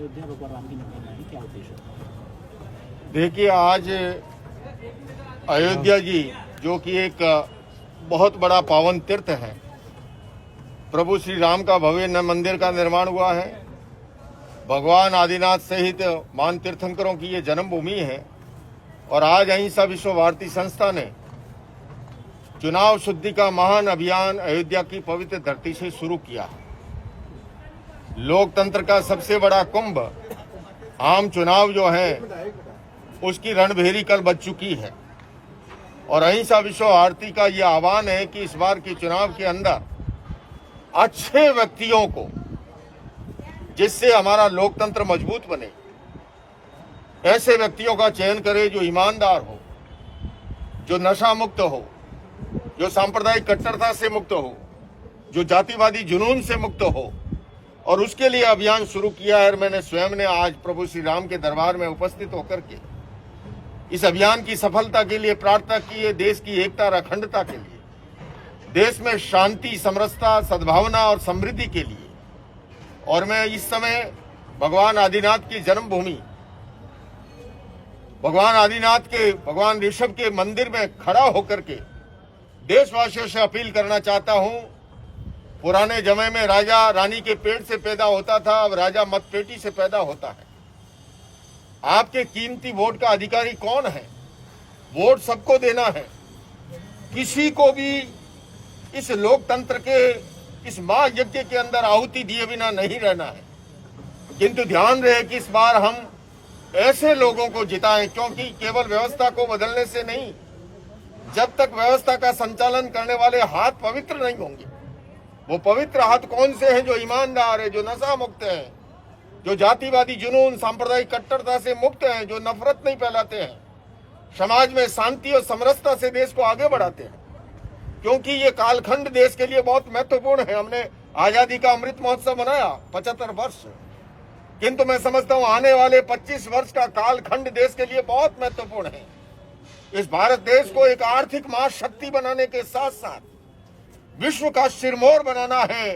अयोध्या भगवान राम की नगरी में क्या उद्देश्य है? देखिए, आज अयोध्या जी जो कि एक बहुत बड़ा पावन तीर्थ है, प्रभु श्री राम का भव्य मंदिर का निर्माण हुआ है। भगवान आदिनाथ सहित मान तीर्थंकरों की ये जन्मभूमि है और आज अहिंसा विश्व भारती संस्था ने चुनाव शुद्धि का महान अभियान अयोध्या की पवित्र धरती से शुरू किया है। लोकतंत्र का सबसे बड़ा कुंभ आम चुनाव जो है उसकी रणभेरी कल बज चुकी है और अहिंसा विश्व भारती का यह आह्वान है कि इस बार के चुनाव के अंदर अच्छे व्यक्तियों को, जिससे हमारा लोकतंत्र मजबूत बने, ऐसे व्यक्तियों का चयन करें जो ईमानदार हो, जो नशा मुक्त हो, जो सांप्रदायिक कट्टरता से मुक्त हो, जो जातिवादी जुनून से मुक्त हो। और उसके लिए अभियान शुरू किया है। मैंने स्वयं ने आज प्रभु श्री राम के दरबार में उपस्थित होकर के इस अभियान की सफलता के लिए प्रार्थना की है, देश की एकता और अखंडता के लिए, देश में शांति, समरसता, सद्भावना और समृद्धि के लिए। और मैं इस समय भगवान आदिनाथ की जन्मभूमि, भगवान आदिनाथ के, भगवान ऋषभ के मंदिर में खड़ा होकर के देशवासियों से अपील करना चाहता हूं। पुराने जमाने में राजा रानी के पेट से पैदा होता था, अब राजा मतपेटी से पैदा होता है। आपके कीमती वोट का अधिकारी कौन है? वोट सबको देना है, किसी को भी इस लोकतंत्र के इस महायज्ञ के अंदर आहुति दिए बिना नहीं रहना है। किंतु ध्यान रहे कि इस बार हम ऐसे लोगों को जिताएं, क्योंकि केवल व्यवस्था को बदलने से नहीं, जब तक व्यवस्था का संचालन करने वाले हाथ पवित्र नहीं होंगे। वो पवित्र हाथ कौन से हैं? जो ईमानदार है, जो नशा मुक्त है, जो जातिवादी जुनून, सांप्रदायिक कट्टरता से मुक्त हैं, जो नफरत नहीं फैलाते हैं, समाज में शांति और समरसता से देश को आगे बढ़ाते हैं। क्योंकि ये कालखंड देश के लिए बहुत महत्वपूर्ण है। हमने आजादी का अमृत महोत्सव मनाया 75 वर्ष, किंतु मैं समझता हूं आने वाले 25 वर्ष का कालखंड देश के लिए बहुत महत्वपूर्ण है। इस भारत देश को एक आर्थिक महाशक्ति बनाने के साथ साथ विश्व का सिरमौर बनाना है।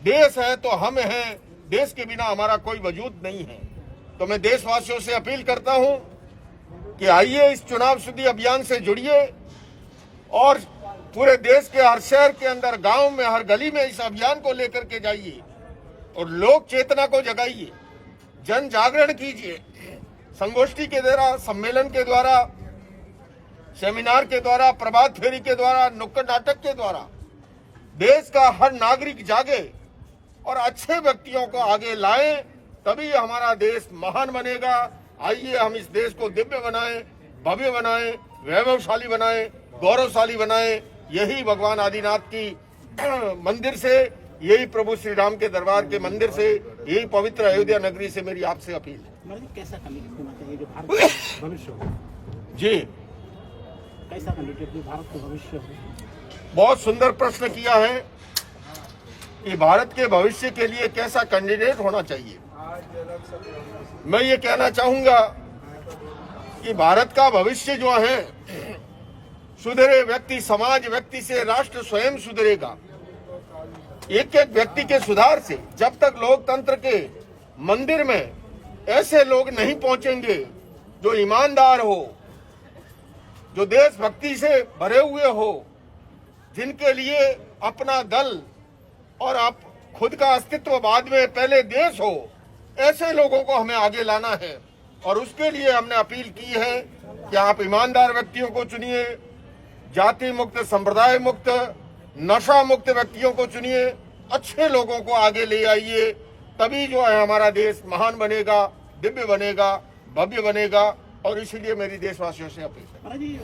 देश है तो हम हैं, देश के बिना हमारा कोई वजूद नहीं है। तो मैं देशवासियों से अपील करता हूं कि आइए इस चुनाव शुद्धि अभियान से जुड़िए और पूरे देश के हर शहर के अंदर, गांव में, हर गली में इस अभियान को लेकर के जाइए और लोक चेतना को जगाइए, जन जागरण कीजिए। संगोष्ठी के द्वारा, सम्मेलन के द्वारा, सेमिनार के द्वारा, प्रभात फेरी के द्वारा, नुक्कड़ नाटक के द्वारा देश का हर नागरिक जागे और अच्छे व्यक्तियों को आगे लाएं, तभी हमारा देश महान बनेगा। आइए हम इस देश को दिव्य बनाएं, भव्य बनाएं, वैभवशाली बनाएं, गौरवशाली बनाएं। यही भगवान आदिनाथ की मंदिर से, यही प्रभु श्री राम के दरबार के मंदिर से, यही पवित्र अयोध्या नगरी से मेरी आपसे अपील है। कैसा कैंडिडेट होना चाहिए जो भारत का भविष्य हो? जी, कैसा कैंडिडेट जो भारत का भविष्य हो? बहुत सुंदर प्रश्न किया है कि भारत के भविष्य के लिए कैसा कैंडिडेट होना चाहिए। मैं ये कहना चाहूंगा कि भारत का भविष्य जो है, सुधरे व्यक्ति, समाज व्यक्ति से राष्ट्र स्वयं सुधरेगा। एक एक व्यक्ति के सुधार से, जब तक लोकतंत्र के मंदिर में ऐसे लोग नहीं पहुंचेंगे जो ईमानदार हो, जो देशभक्ति से भरे हुए हो, जिनके लिए अपना दल और आप खुद का अस्तित्व बाद में, पहले देश हो, ऐसे लोगों को हमें आगे लाना है। और उसके लिए हमने अपील की है कि आप ईमानदार व्यक्तियों को चुनिए, जाति मुक्त, संप्रदाय मुक्त, नशा मुक्त व्यक्तियों को चुनिए, अच्छे लोगों को आगे ले आइए। तभी जो है हमारा देश महान बनेगा, दिव्य बनेगा, भव्य बनेगा। और इसीलिए मेरी देशवासियों से अपील है।